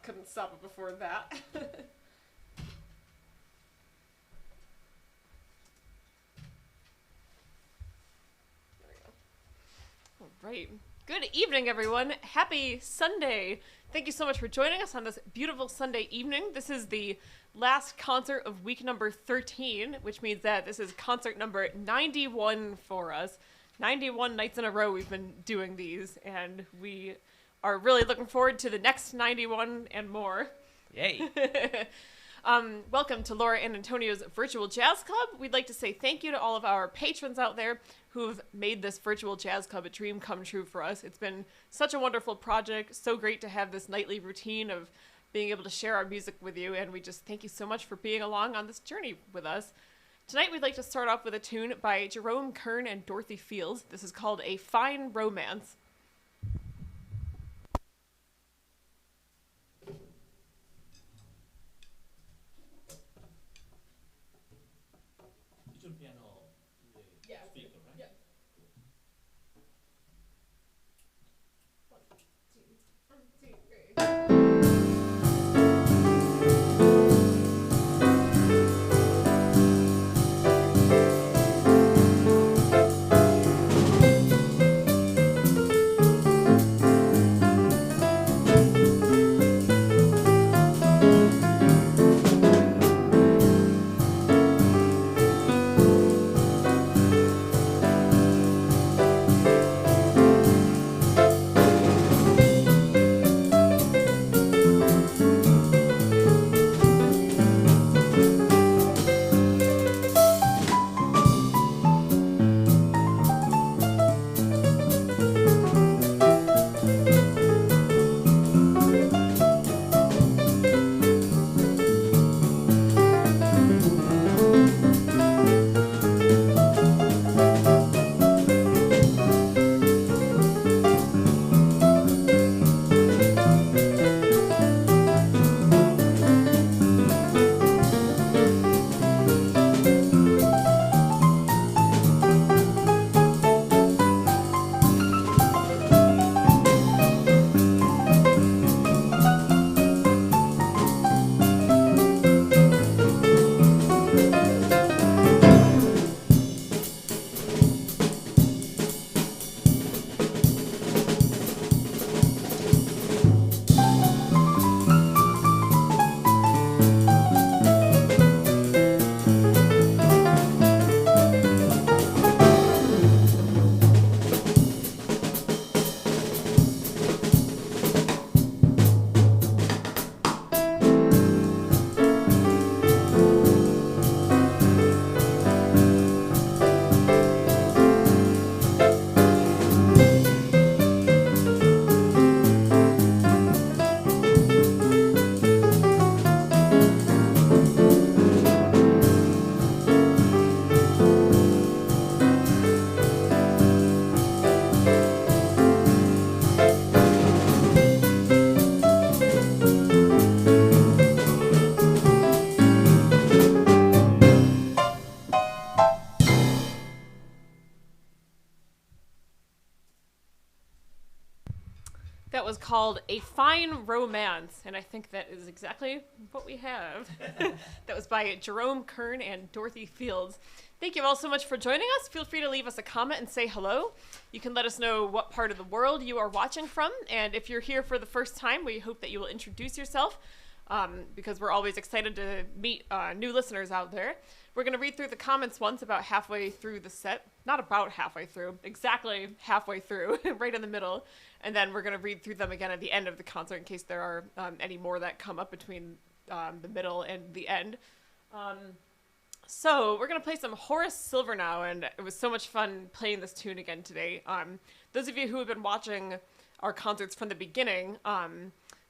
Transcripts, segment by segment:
couldn't stop it before that. All right. Good evening, everyone. Happy Sunday. Thank you so much for joining us on this beautiful Sunday evening. This is the last concert of week number 13, which means that this is concert number 91 for us. 91 nights in a row we've been doing these, and we are really looking forward to the next 91 and more. Yay. Welcome to Laura and Antonio's Virtual Jazz Club. We'd like to say thank you to all of our patrons out there who've made this Virtual Jazz Club a dream come true for us. It's been such a wonderful project, so great to have this nightly routine of being able to share our music with you, and we just thank you so much for being along on this journey with us. Tonight we'd like to start off with a tune by Jerome Kern and Dorothy Fields. This is called A Fine Romance. That was called A Fine Romance, and I think that is exactly what we have. That was by Jerome Kern and Dorothy Fields. Thank you all so much for joining us. Feel free to leave us a comment and say hello. You can let us know what part of the world you are watching from, and if you're here for the first time, we hope that you will introduce yourself, because we're always excited to meet new listeners out there. We're going to read through the comments once about halfway through the set. Not about halfway through, exactly halfway through, right in the middle. And then we're going to read through them again at the end of the concert in case there are any more that come up between the middle and the end. So we're going to play some Horace Silver now, and it was so much fun playing this tune again today. Those of you who have been watching our concerts from the beginning,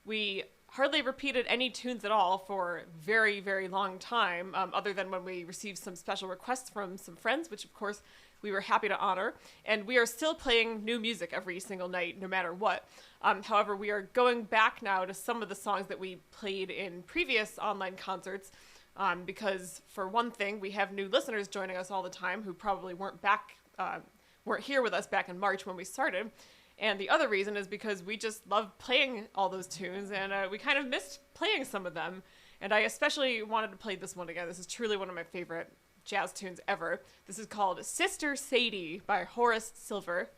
we hardly repeated any tunes at all for a very, very long time, other than when we received some special requests from some friends, which of course we were happy to honor. And we are still playing new music every single night, no matter what. However, we are going back now to some of the songs that we played in previous online concerts, because for one thing, we have new listeners joining us all the time who probably weren't here with us back in March when we started. And the other reason is because we just love playing all those tunes, and we kind of missed playing some of them. And I especially wanted to play this one again. This is truly one of my favorite jazz tunes ever. This is called Sister Sadie by Horace Silver.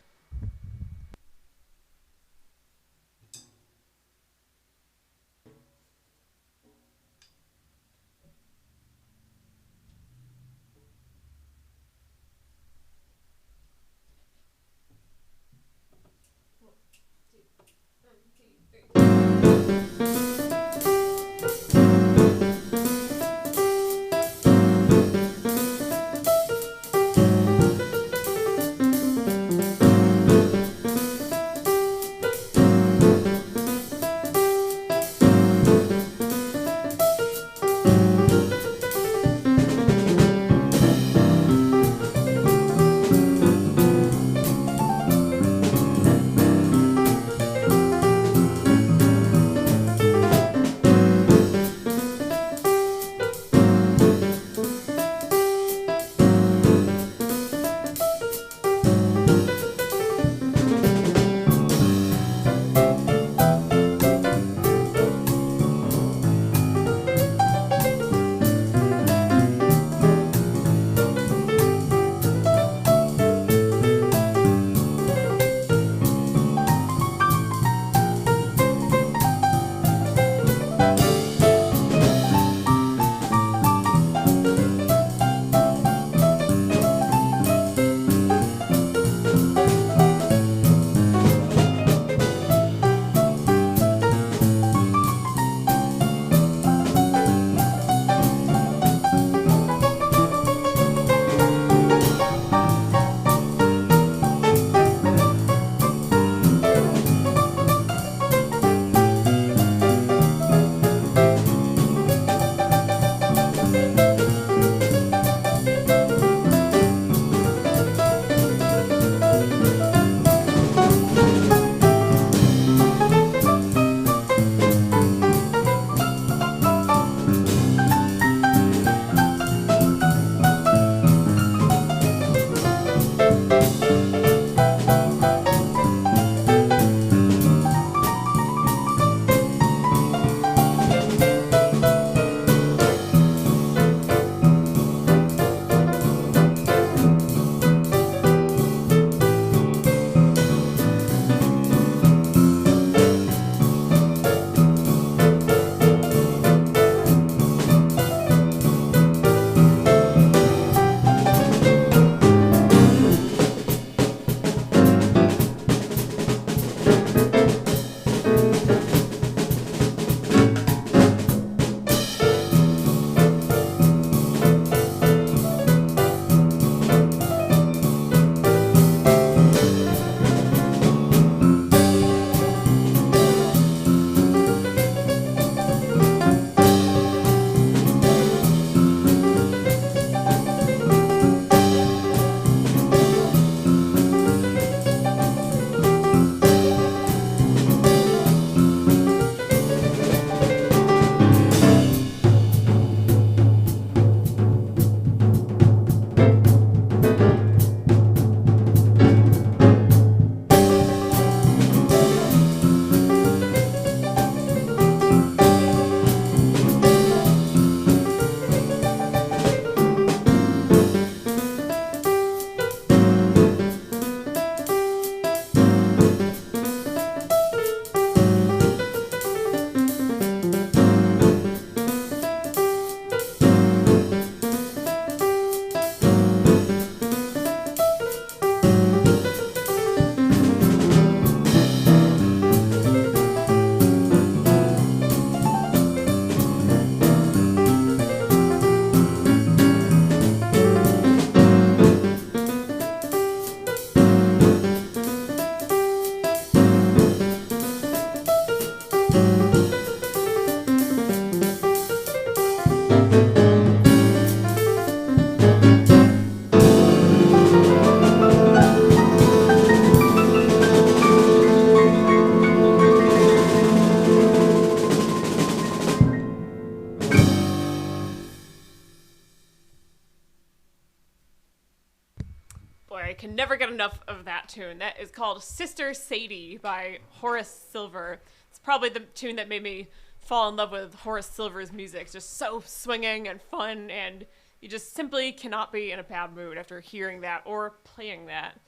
I can never get enough of that tune. That is called Sister Sadie by Horace Silver. It's probably the tune that made me fall in love with Horace Silver's music. It's just so swinging and fun, and you just simply cannot be in a bad mood after hearing that or playing that.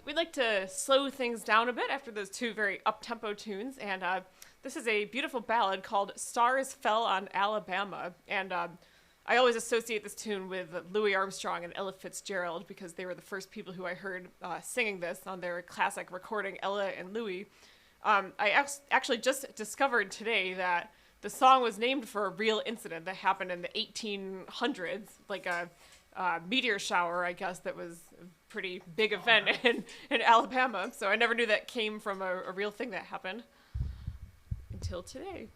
We'd like to slow things down a bit after those two very up-tempo tunes, and this is a beautiful ballad called Stars Fell on Alabama, and I always associate this tune with Louis Armstrong and Ella Fitzgerald because they were the first people who I heard singing this on their classic recording, Ella and Louis. I actually just discovered today that the song was named for a real incident that happened in the 1800s, like a meteor shower, I guess, that was a pretty big event in Alabama. So I never knew that came from a real thing that happened until today.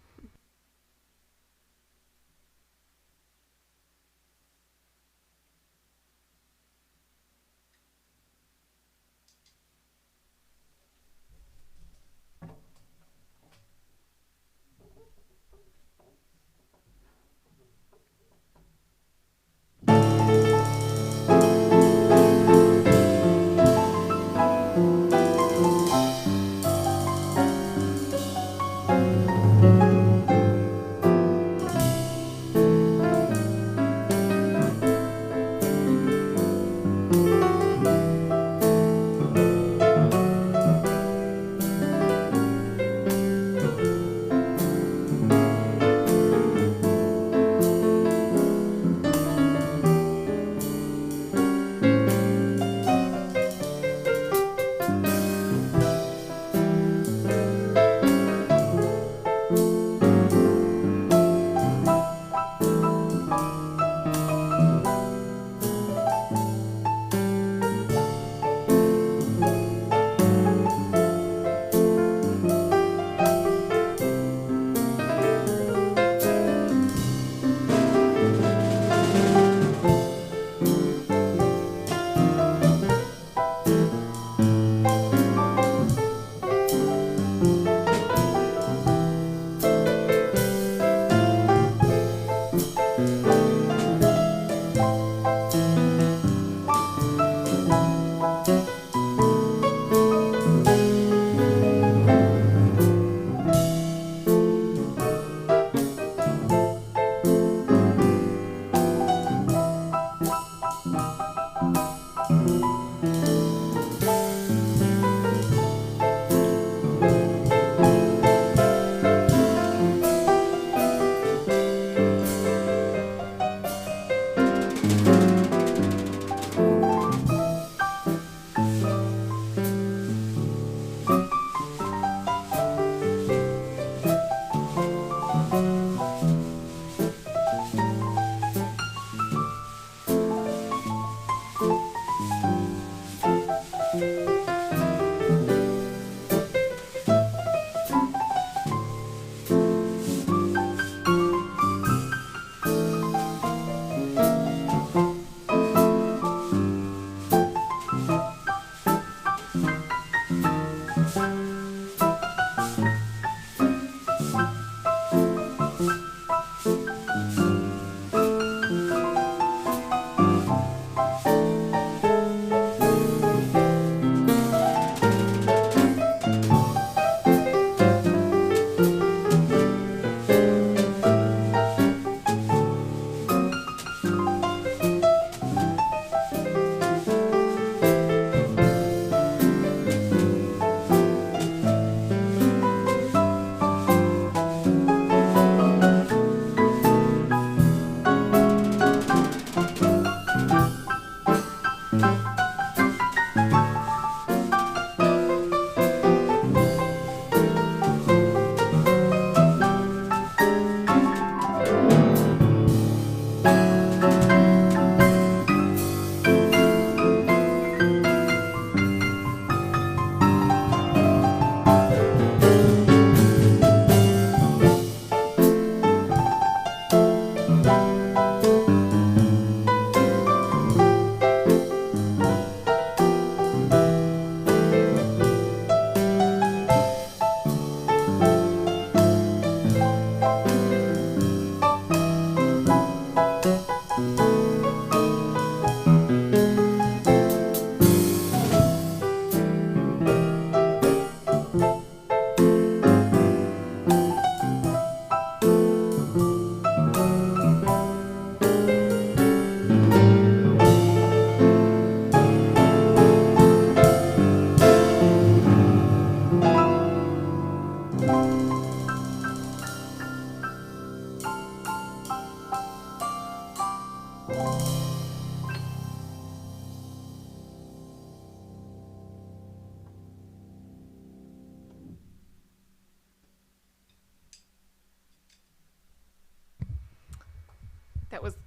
that was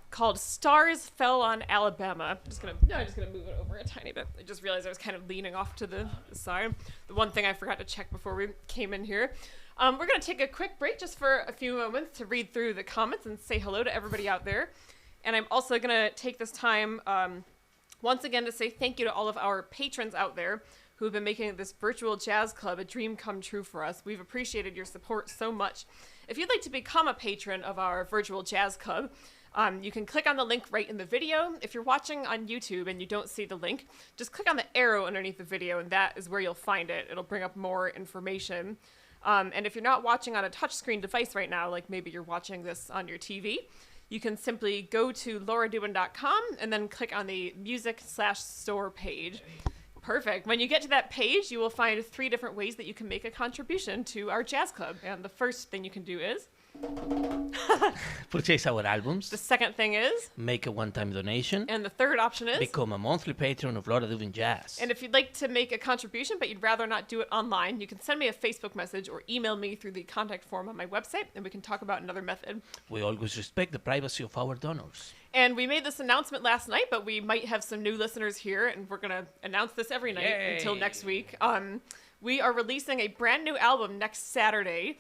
called Stars Fell on Alabama. I'm just gonna move it over a tiny bit. I just realized I was kind of leaning off to the side. The one thing I forgot to check before we came in here. We're going to take a quick break just for a few moments to read through the comments and say hello to everybody out there. And I'm also going to take this time once again to say thank you to all of our patrons out there who have been making this virtual jazz club a dream come true for us. We've appreciated your support so much. If you'd like to become a patron of our virtual jazz club, you can click on the link right in the video. If you're watching on YouTube and you don't see the link, just click on the arrow underneath the video and that is where you'll find it. It'll bring up more information. And if you're not watching on a touchscreen device right now, like maybe you're watching this on your TV, you can simply go to lauradubin.com and then click on the music/store page. Perfect. When you get to that page, you will find 3 different ways that you can make a contribution to our jazz club. And the first thing you can do is purchase our albums. The second thing is Make a one-time donation. And the third option is Become a monthly patron of Laura Dubin Jazz. And if you'd like to make a contribution but you'd rather not do it online, you can send me a Facebook message or email me through the contact form on my website and we can talk about another method. We always respect the privacy of our donors. And we made this announcement last night, but we might have some new listeners here and we're going to announce this every night until next week. We are releasing a brand new album next Saturday,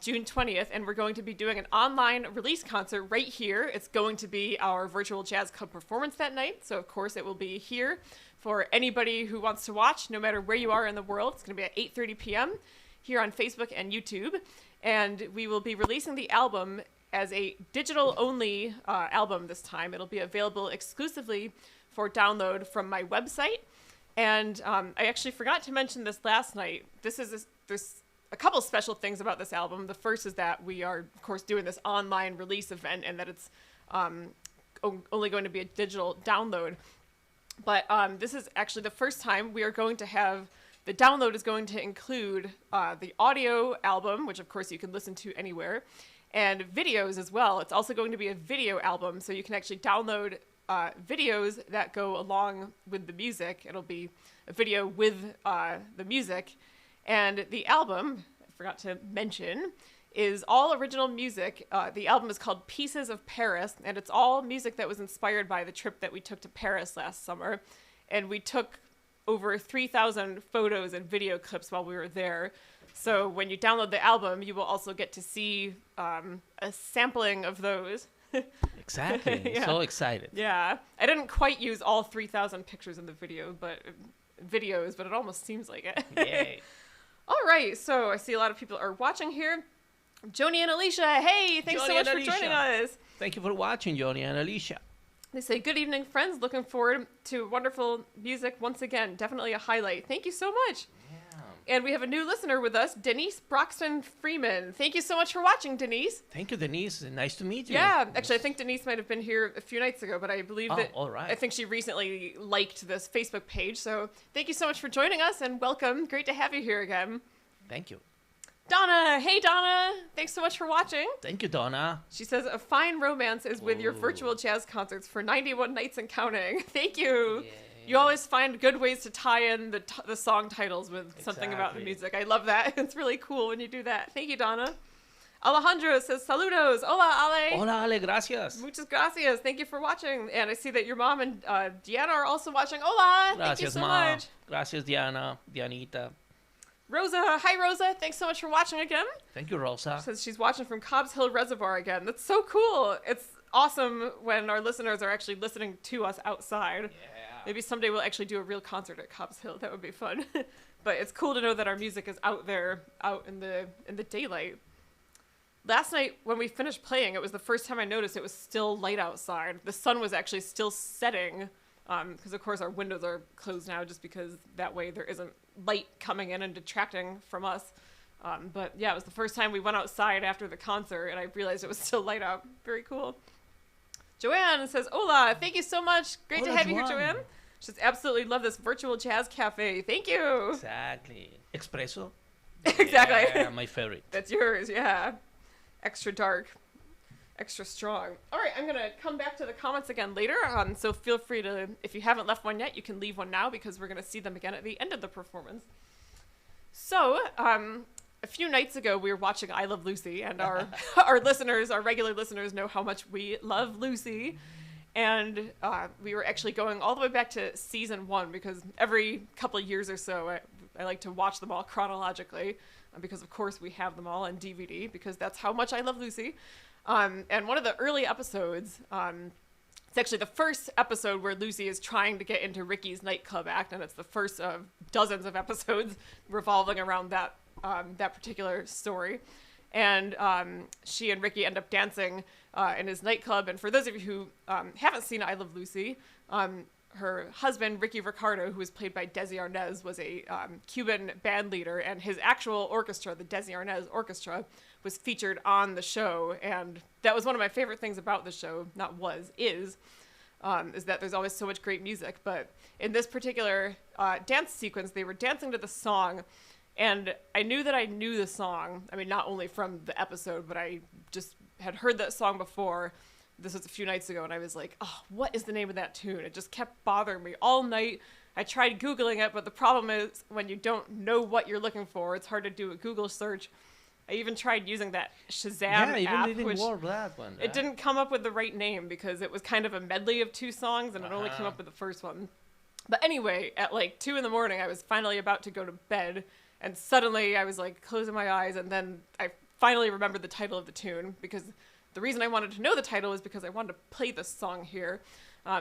June 20th, and we're going to be doing an online release concert right here. It's going to be our virtual jazz club performance that night. So, of course, it will be here for anybody who wants to watch, no matter where you are in the world. It's going to be at 8:30 p.m. here on Facebook and YouTube. And we will be releasing the album as a digital-only album this time. It'll be available exclusively for download from my website. And I actually forgot to mention this last night. There's a couple special things about this album. The first is that we are, of course, doing this online release event and that it's only going to be a digital download. But this is actually the first time we are going to have, the download is going to include the audio album, which of course you can listen to anywhere, and videos as well. It's also going to be a video album, so you can actually download videos that go along with the music. It'll be a video with the music. And the album, I forgot to mention, is all original music. The album is called Pieces of Paris, and it's all music that was inspired by the trip that we took to Paris last summer. And we took over 3,000 photos and video clips while we were there. So when you download the album, you will also get to see a sampling of those. Exactly. Yeah. So excited. Yeah. I didn't quite use all 3,000 pictures in the videos, but it almost seems like it. Yay. All right, so I see a lot of people are watching here. Joni and Alicia, hey, thanks so much for joining us. Thank you for watching, Joni and Alicia. They say, good evening, friends. Looking forward to wonderful music once again. Definitely a highlight. Thank you so much. Yeah. And we have a new listener with us, Denise Broxton Freeman. Thank you so much for watching, Denise. Thank you, Denise. Nice to meet you. Yeah, actually, I think Denise might have been here a few nights ago, but I believe that all right. I think she recently liked this Facebook page. So thank you so much for joining us and welcome. Great to have you here again. Thank you. Donna, hey Donna, thanks so much for watching. Thank you, Donna. She says, a fine romance is with your virtual jazz concerts for 91 nights and counting. Thank you. Yay. You always find good ways to tie in the song titles with something about the music. I love that. It's really cool when you do that. Thank you, Donna. Alejandro says, saludos. Hola, Ale. Hola, Ale. Gracias. Muchas gracias. Thank you for watching. And I see that your mom and Diana are also watching. Hola. Gracias, thank you so Ma. much. Gracias, Diana. Dianita. Rosa, hi Rosa, thanks so much for watching again. Thank you, Rosa. She says she's watching from Cobbs Hill Reservoir again. That's so cool. It's awesome when our listeners are actually listening to us outside. Yeah. Maybe someday we'll actually do a real concert at Cobbs Hill. That would be fun. But it's cool to know that our music is out there, out in the daylight. Last night when we finished playing, it was the first time I noticed it was still light outside. The sun was actually still setting. Because of course our windows are closed now just because that way there isn't light coming in and detracting from us. But yeah, it was the first time we went outside after the concert and I realized it was still light out. Very cool. Joanne says, hola, thank you so much. Great to have you here, Joanne. She says, absolutely love this virtual jazz cafe. Thank you. Exactly. Espresso? Exactly. Yeah, my favorite. That's yours, yeah. Extra dark. Extra strong. All right, I'm going to come back to the comments again later. So feel free to, if you haven't left one yet, you can leave one now because we're going to see them again at the end of the performance. So a few nights ago, we were watching I Love Lucy, and our listeners, our regular listeners, know how much we love Lucy. And we were actually going all the way back to season 1, because every couple of years or so, I like to watch them all chronologically, because of course we have them all on DVD, because that's how much I love Lucy. And one of the early episodes, it's actually the first episode where Lucy is trying to get into Ricky's nightclub act, and it's the first of dozens of episodes revolving around that particular story. And she and Ricky end up dancing in his nightclub. And for those of you who haven't seen I Love Lucy, her husband, Ricky Ricardo, who was played by Desi Arnaz, was a Cuban band leader, and his actual orchestra, the Desi Arnaz Orchestra, was featured on the show. And that was one of my favorite things about the show, is that there's always so much great music. But in this particular dance sequence, they were dancing to the song, and I knew that I knew the song. I mean, not only from the episode, but I just had heard that song before. This was a few nights ago, and I was like, oh, what is the name of that tune? It just kept bothering me all night. I tried Googling it, but the problem is when you don't know what you're looking for, it's hard to do a Google search. I even tried using that Shazam app, didn't work that one. It didn't come up with the right name, because it was kind of a medley of 2 songs, and it only came up with the first one. But anyway, at like 2 a.m, I was finally about to go to bed, and suddenly I was like closing my eyes, and then I finally remembered the title of the tune, because the reason I wanted to know the title is because I wanted to play this song here.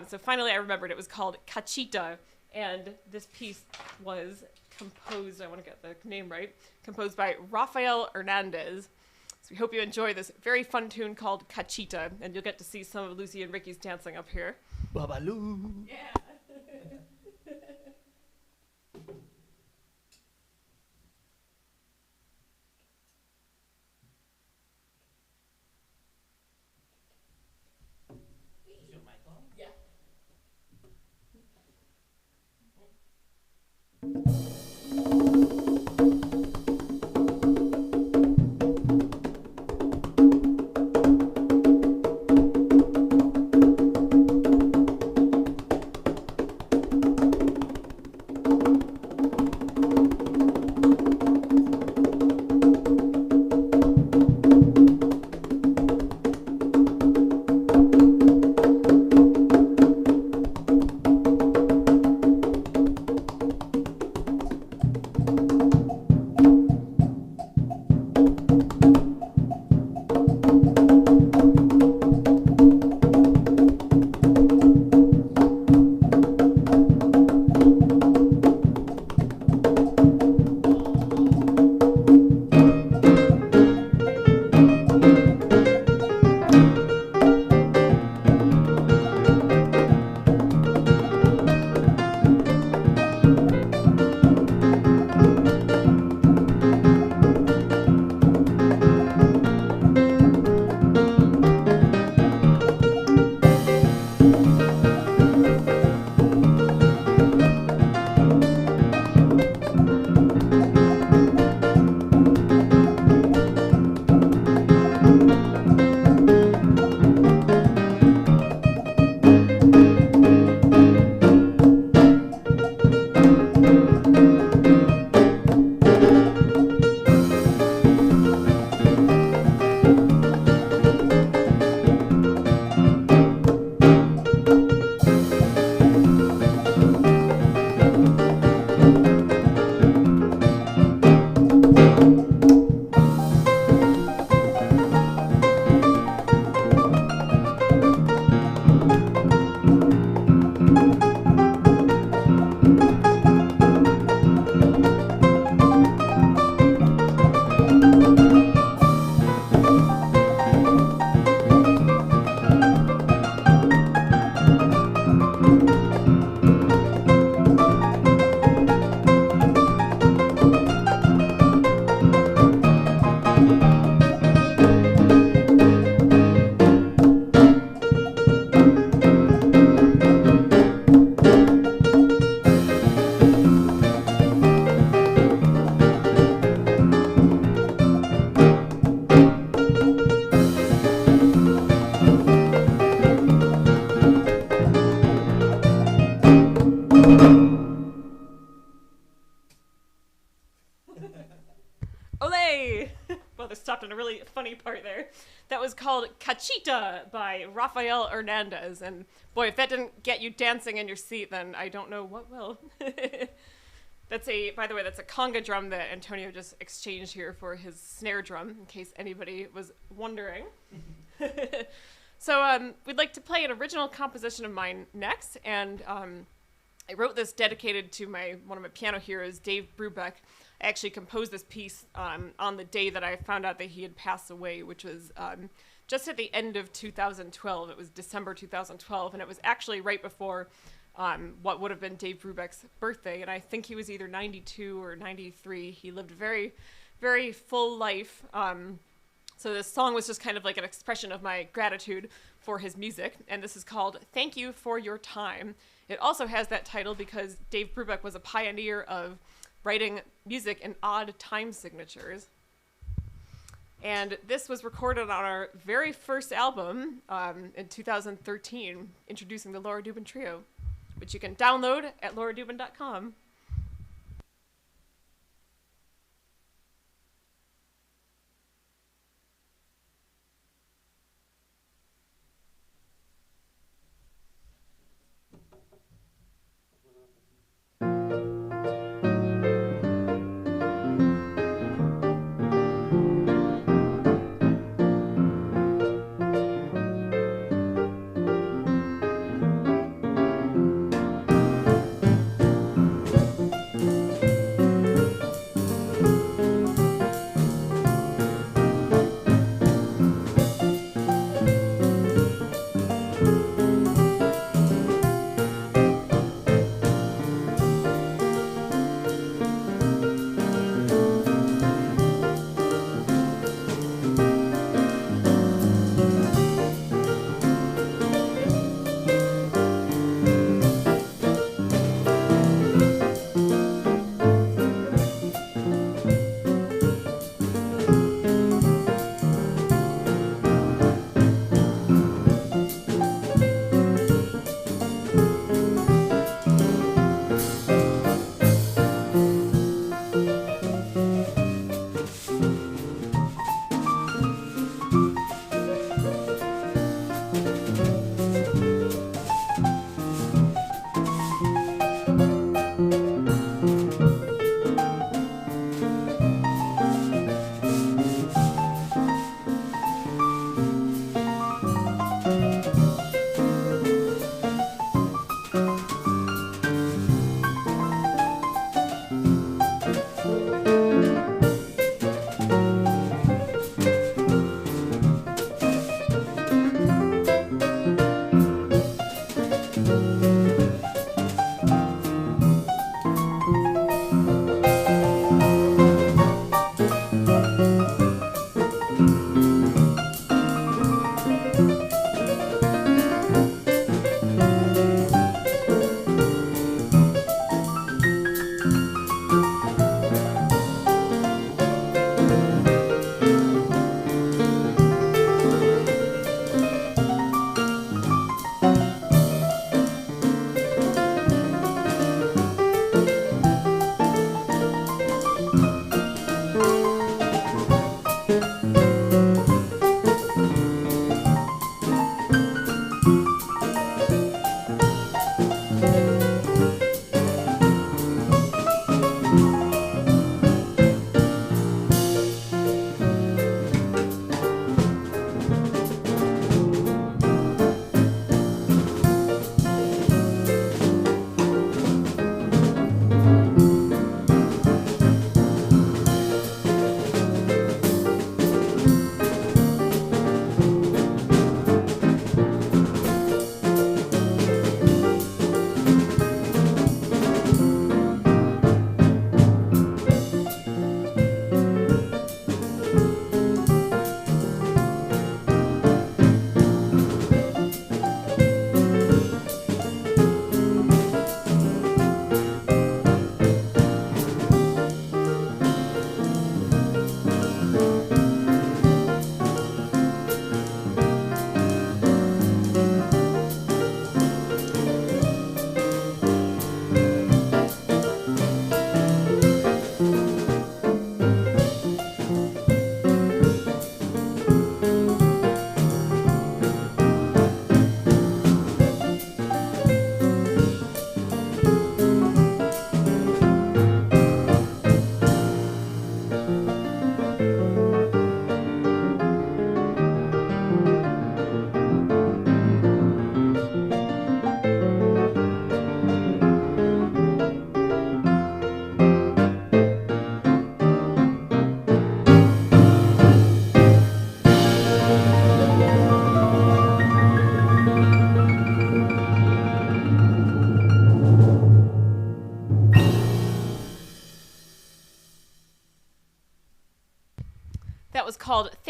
So finally I remembered it was called Cachito, and this piece was composed, I want to get the name right, composed by Rafael Hernandez. So we hope you enjoy this very fun tune called Cachito, and you'll get to see some of Lucy and Ricky's dancing up here. Babaloo. Yeah. funny part there. That was called Cachito by Rafael Hernandez. And boy, if that didn't get you dancing in your seat, then I don't know what will. By the way, that's a conga drum that Antonio just exchanged here for his snare drum, in case anybody was wondering. So we'd like to play an original composition of mine next, and I wrote this dedicated to one of my piano heroes, Dave Brubeck. I actually composed this piece on the day that I found out that he had passed away, which was just at the end of 2012. It was December 2012, and it was actually right before what would have been Dave Brubeck's birthday, and I think he was either 92 or 93. He lived a very, very full life. So this song was just kind of like an expression of my gratitude for his music, and this is called Thank You for Your Time. It also has that title because Dave Brubeck was a pioneer of writing music in odd time signatures. And this was recorded on our very first album in 2013, introducing the Laura Dubin Trio, which you can download at lauradubin.com.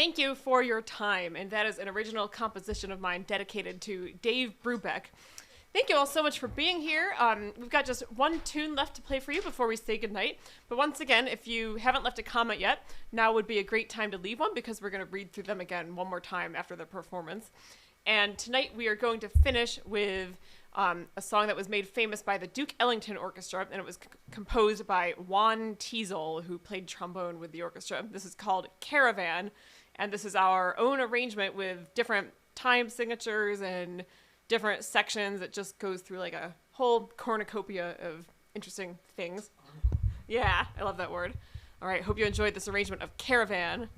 Thank you for your time, and that is an original composition of mine dedicated to Dave Brubeck. Thank you all so much for being here. We've got just one tune left to play for you before we say goodnight. But once again, if you haven't left a comment yet, now would be a great time to leave one because we're going to read through them again one more time after the performance. And tonight we are going to finish with a song that was made famous by the Duke Ellington Orchestra, and it was composed by Juan Teasel, who played trombone with the orchestra. This is called Caravan, and this is our own arrangement with different time signatures and different sections. It just goes through like a whole cornucopia of interesting things. Yeah, I love that word. All right, hope you enjoyed this arrangement of Caravan.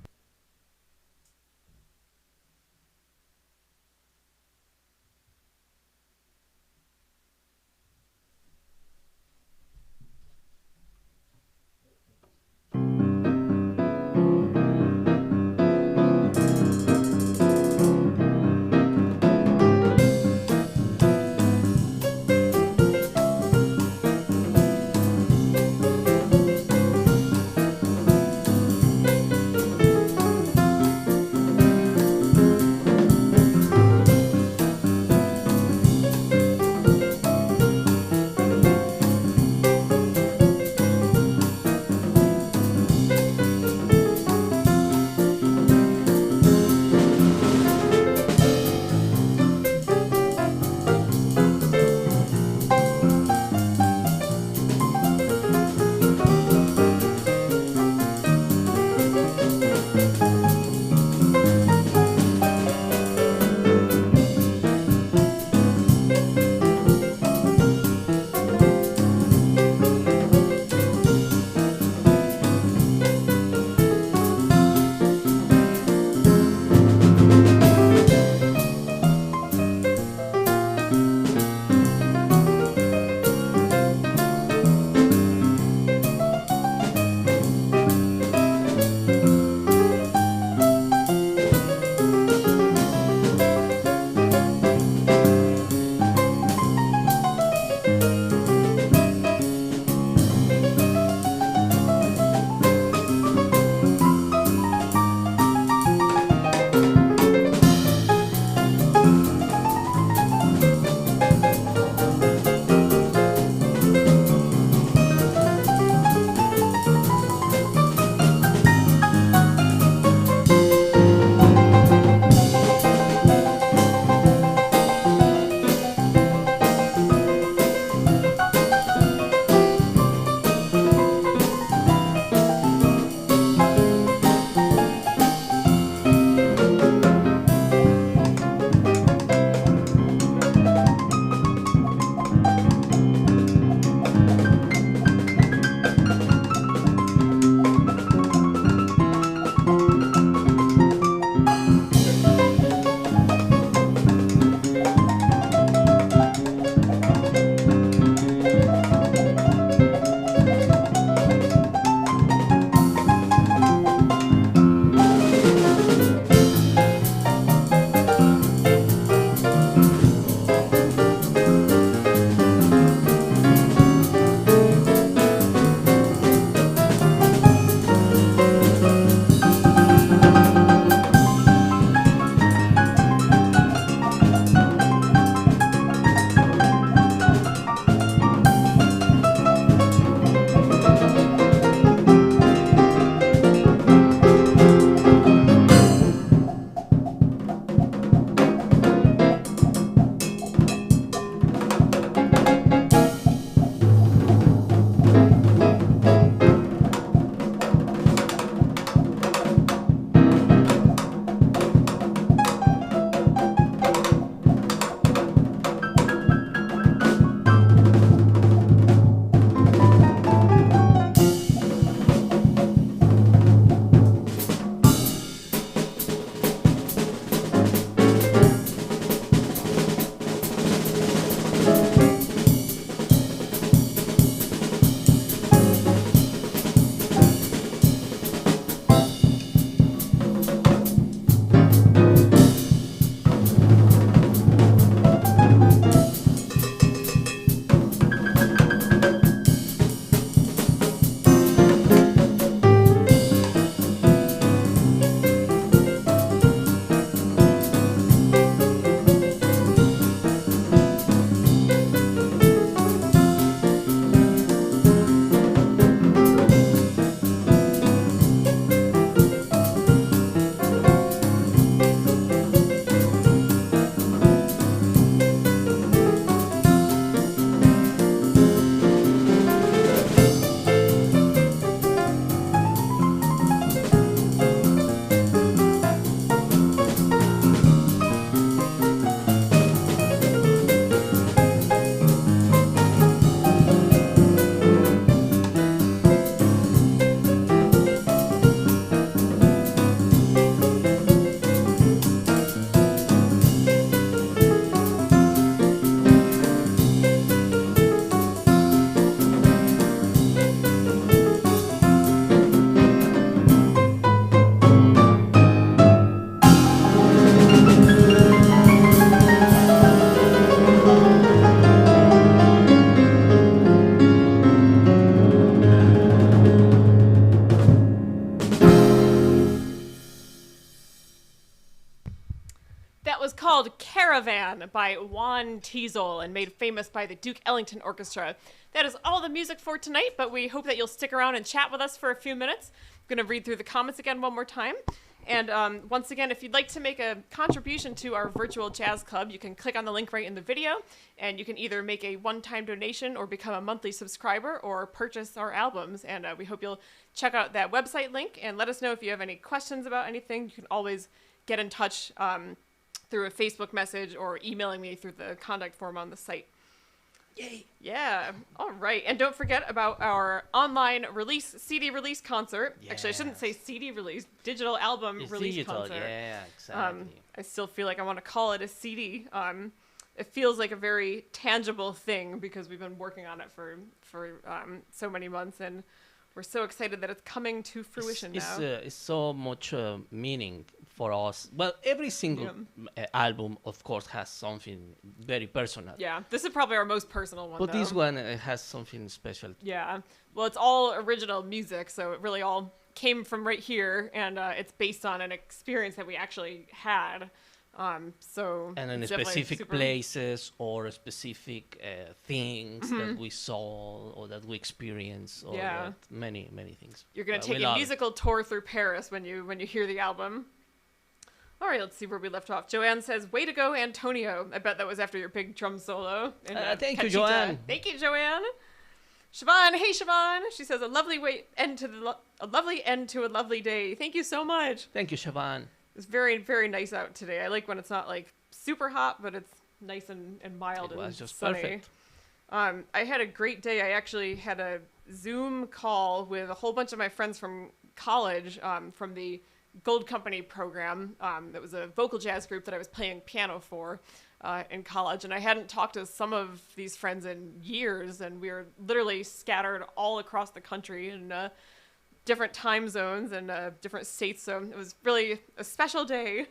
That was called Caravan by Juan Teasel and made famous by the Duke Ellington Orchestra. That is all the music for tonight, but we hope that you'll stick around and chat with us for a few minutes. I'm going to read through the comments again one more time. And once again, if you'd like to make a contribution to our virtual jazz club, you can click on the link right in the video, and you can either make a one-time donation or become a monthly subscriber or purchase our albums. And we hope you'll check out that website link and let us know if you have any questions about anything. You can always get in touch through a Facebook message or emailing me through the contact form on the site. Yay! Yeah. All right. And don't forget about our online CD release concert. Yes. Actually, I shouldn't say CD release, digital album release digital, concert. Yeah, exactly. I still feel like I want to call it a CD. It feels like a very tangible thing because we've been working on it for so many months, and we're so excited that it's coming to fruition now. It's so much meaning for us. Well, every single album, of course, has something very personal. Yeah, this is probably our most personal one, but though. this one has something special. Yeah, well, it's all original music, so it really all came from right here, and it's based on an experience that we actually had. And in specific places or specific things that we saw or that we experienced, or many things. You're gonna take a musical tour through Paris when you hear the album. All right, let's see where we left off. Joanne says, "Way to go, Antonio." I bet that was after your big drum solo. Thank you, Joanne. Thank you, Joanne. Siobhan, hey Siobhan. She says, "A lovely end to a lovely day." Thank you so much. Thank you, Siobhan. It's very, very nice out today. I like when it's not like super hot, but it's nice and mild and just sunny. Perfect. I had a great day. I actually had a Zoom call with a whole bunch of my friends from college, from the Gold Company program. That was a vocal jazz group that I was playing piano for in college. And I hadn't talked to some of these friends in years, and we were literally scattered all across the country in different time zones and different states, so it was really a special day.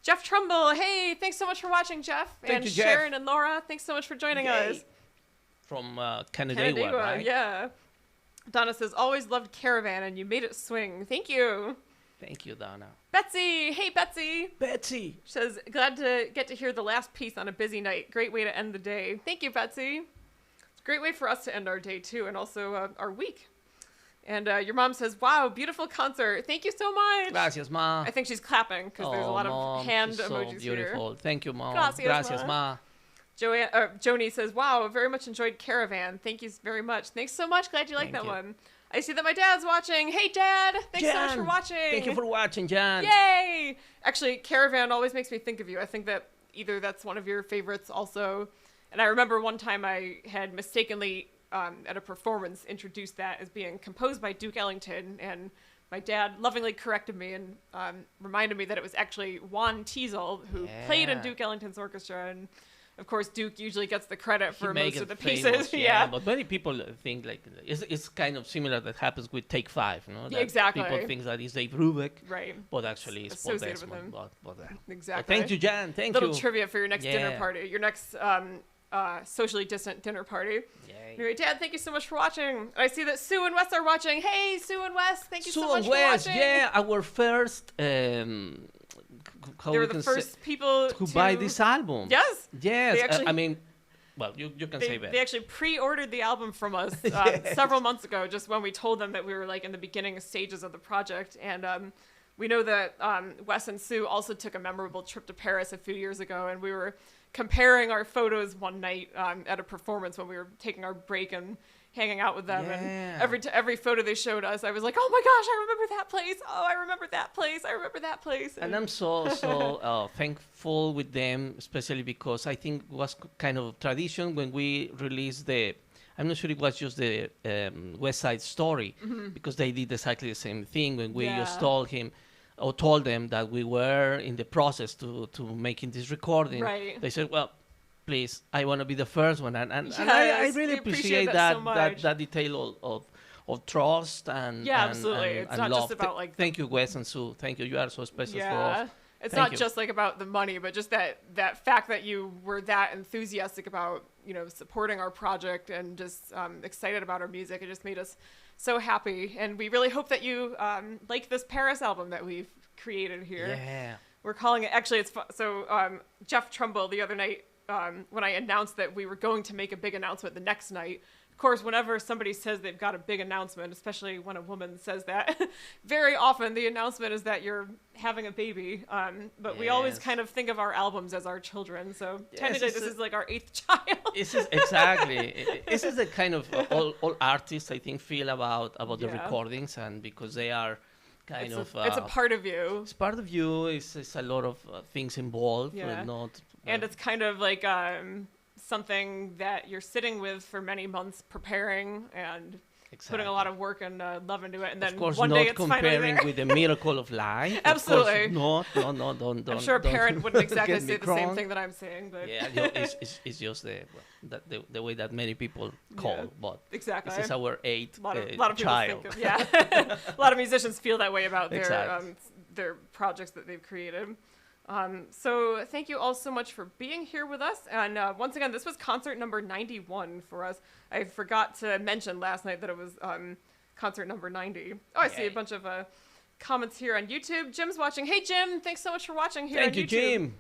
Jeff Trumbull, hey, thanks so much for watching, Jeff. Thank you, Jeff. Sharon and Laura, thanks so much for joining us. From Canandaigua, right? Yeah. Donna says, "Always loved Caravan, and you made it swing." Thank you. Thank you, Donna. Betsy, hey Betsy. Betsy. She says, "Glad to get to hear the last piece on a busy night. Great way to end the day." Thank you, Betsy. It's a great way for us to end our day, too, and also our week. And your mom says, "Wow, beautiful concert. Thank you so much." Gracias, Ma. I think she's clapping because there's a lot of hand emojis beautiful. Here. Thank you, Mom. Gracias, Ma. Joni says, "Wow, very much enjoyed Caravan. Thank you very much." Thanks so much. Glad you like that one. I see that my dad's watching. Hey, Dad. Thanks so much for watching. Thank you for watching, Jan. Yay. Actually, Caravan always makes me think of you. I think that either that's one of your favorites also. And I remember one time I had mistakenly at a performance introduced that as being composed by Duke Ellington, and my dad lovingly corrected me and reminded me that it was actually Juan Teasel who played in Duke Ellington's orchestra, and of course Duke usually gets the credit for most of the pieces. Yeah, but many people think like it's kind of similar that happens with Take Five, you know? That exactly. People think that it's Dave Brubeck, right? But actually it's Paul Desmond. Exactly. But thank you, Jan. Thank you. Little trivia for your next dinner party. Your next socially distant dinner party. Anyway, Dad, thank you so much for watching. I see that Sue and Wes are watching. Hey, Sue and Wes, thank you so much for watching. Yeah, our first. They were the first people to buy this album. Yes. Yes. Actually, I mean, well, you can say that. They actually pre-ordered the album from us several months ago, just when we told them that we were like in the beginning stages of the project. And we know that Wes and Sue also took a memorable trip to Paris a few years ago, and we were comparing our photos one night at a performance when we were taking our break and hanging out with them. And every photo they showed us, I was like, "Oh my gosh, I remember that place. Oh, I remember that place. I remember that place." And I'm so thankful with them, especially because I think it was kind of tradition when we released I'm not sure it was just the West Side Story, because they did exactly the same thing when we just told them that we were in the process to making this recording. Right. They said, "Well, please, I want to be the first one," and I really appreciate that so that detail of trust and absolutely. And it's not love. just about like thank you, Wes and Sue. Thank you. You are so special for us. It's not just like about the money, but just that fact that you were that enthusiastic about supporting our project and just excited about our music. It just made us so happy, and we really hope that you like this Paris album that we've created here. We're calling it, actually, Jeff Trumbull the other night, when I announced that we were going to make a big announcement the next night. Of course, whenever somebody says they've got a big announcement, especially when a woman says that, very often the announcement is that you're having a baby. But we always kind of think of our albums as our children. So technically, this is like our 8th child. This is exactly. This is the kind of all artists I think feel about the recordings, and because they are it's a part of you. It's part of you. It's a lot of things involved. Yeah. Not. And it's kind of like something that you're sitting with for many months preparing and putting a lot of work and love into it, and then of course one not day it's comparing finally there. with the miracle of life. Absolutely. No, don't. I'm sure a parent wouldn't exactly say the wrong. same thing that I'm saying, but it's just the way that many people call, but exactly. This is our 8th lot of child. people think of, a lot of musicians feel that way about their projects that they've created. So thank you all so much for being here with us. And once again, this was concert number 91 for us. I forgot to mention last night that it was concert number 90. Oh, I see a bunch of comments here on YouTube. Jim's watching. Hey, Jim, thanks so much for watching here on YouTube. Thank you, Jim.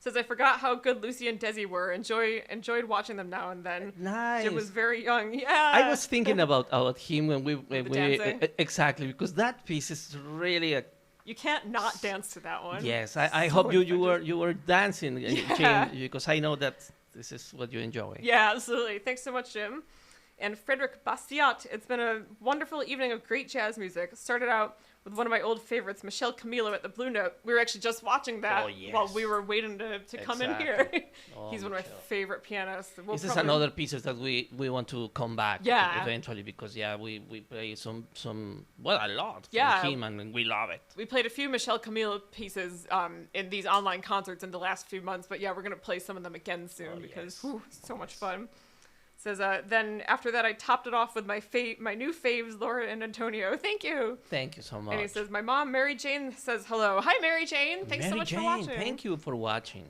Says, I forgot how good Lucy and Desi were. Enjoyed watching them now and then. Nice. Jim was very young. Yeah. I was thinking about him when we exactly, because that piece is really you can't not dance to that one. Yes, I hope you were dancing, Jim, because I know that this is what you enjoy. Yeah, absolutely. Thanks so much, Jim. And Frederick Bastiat, it's been a wonderful evening of great jazz music. Started out with one of my old favorites, Michel Camilo at the Blue Note. We were actually just watching that while we were waiting to come in here. He's one of my favorite pianists. This is another pieces that we want to come back eventually, because we play a lot from him, and we love it. We played a few Michel Camilo pieces in these online concerts in the last few months, but we're going to play some of them again soon because so much fun. Says, then after that, I topped it off with my new faves, Laura and Antonio. Thank you. Thank you so much. And he says, my mom, Mary Jane, says hello. Hi, Mary Jane. Thanks so much for watching. Thank you for watching.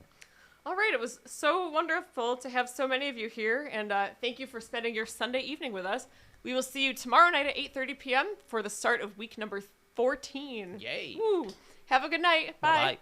All right. It was so wonderful to have so many of you here. And thank you for spending your Sunday evening with us. We will see you tomorrow night at 8:30 p.m. for the start of week number 14. Yay. Woo. Have a good night. Bye. Bye-bye.